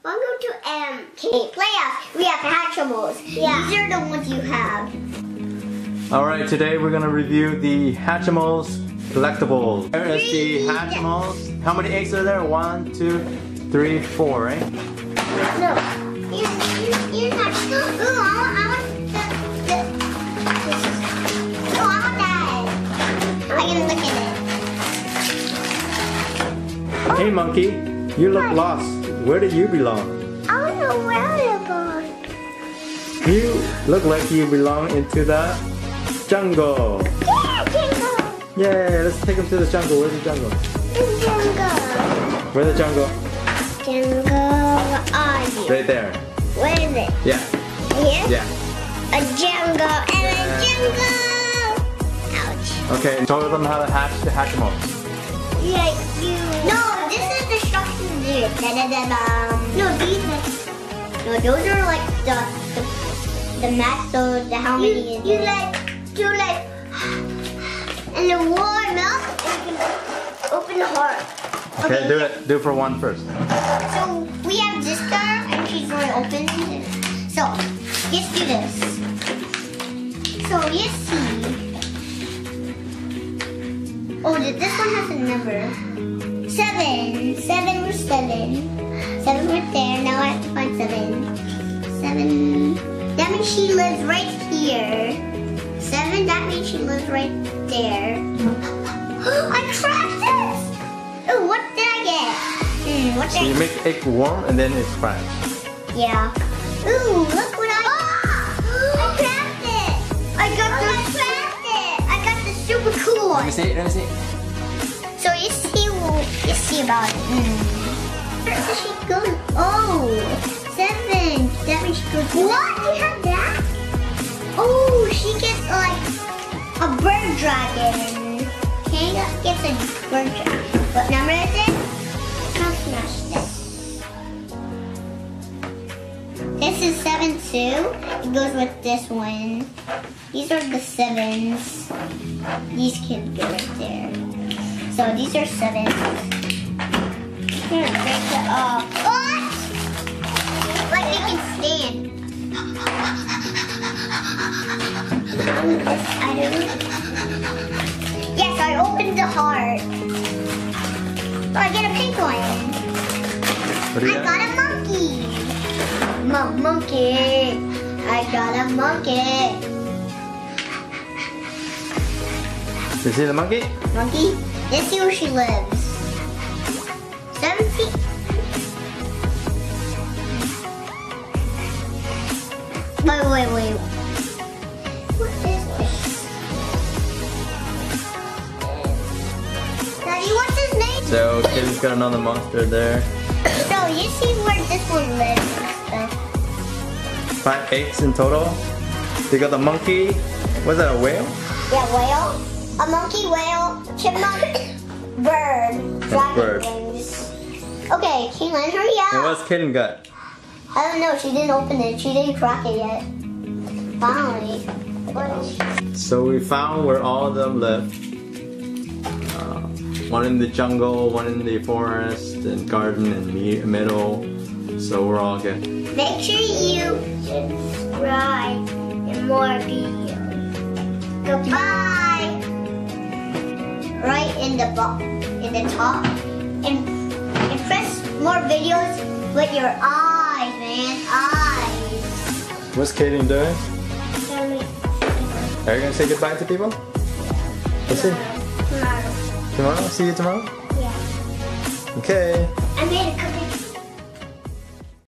Welcome to Playoffs. We have Hatchimals. Yeah. These are the ones you have. Alright, today we're gonna review the Hatchimals collectibles. There is the Hatchimals. How many eggs are there? 1, 2, 3, 4, right? No. You're not. Ooh, I want that. I can look at it. Hey monkey, you look lost. Where do you belong? I don't know where I belong. You look like you belong into the jungle. Yeah, jungle. Yay, let's take him to the jungle. Where's the jungle? The jungle. Where's the jungle? Jungle. Right there. Where is it? Yeah. Here? Yeah. A jungle and a jungle. Ouch. Okay, show them how to hatch the Hatchimals. Like you. No, this is the instructions here. No, these are. No, those are like the math. So the how many is it? And the warm milk, and you can open the heart. Okay, do it. Do it for one first. So we have this girl, and she's going to open it. So let's do this. So let's see. Oh, this one has a number. 7. 7 was 7. 7 right there. Now I have to find 7. 7. That means she lives right here. 7. That means she lives right there. I cracked this. Oh, what did I get? What did So you make the egg warm and then it's cracked. Yeah. Ooh, look what I cracked it. I cracked it. I got the super cool one. Let me see. Let me see. So you see about it. Where is she going? Oh, 7. That means she goes. What? You have that? Oh, she gets like a bird dragon. Kanga gets a bird dragon. What number is it? I'll smash this. This is 7 too. It goes with this one. These are the 7s. These can go right there. So these are 7s. I'm gonna break it off. What? Like they can stand. Yes, I opened the heart. Oh, I get a pink one. What do you I got? got a monkey. Monkey. I got a monkey. You see the monkey? Monkey. Let's see where she lives. 7 feet. Wait. What is this? Daddy, what's his name? So Kitty's got another monster there. So you see where this one lives and stuff. 5 eggs in total. They got the monkey. Was that a whale? Yeah, whale. A monkey, whale, chipmunk, bird, dragon bird. wings. Okay, Keelan, hurry up. And what's Kitten got? I don't know. She didn't open it. She didn't crack it yet. Finally. So we found where all of them live. One in the jungle, one in the forest, and garden, and middle. So we're all good. Make sure you subscribe and more videos. Goodbye. Right in the top, and press more videos with your eyes, man. Eyes. What's Kaden doing? Are you gonna say goodbye to people? Let's see. Tomorrow. Tomorrow? See you tomorrow? Yeah. Okay. I made a cookie.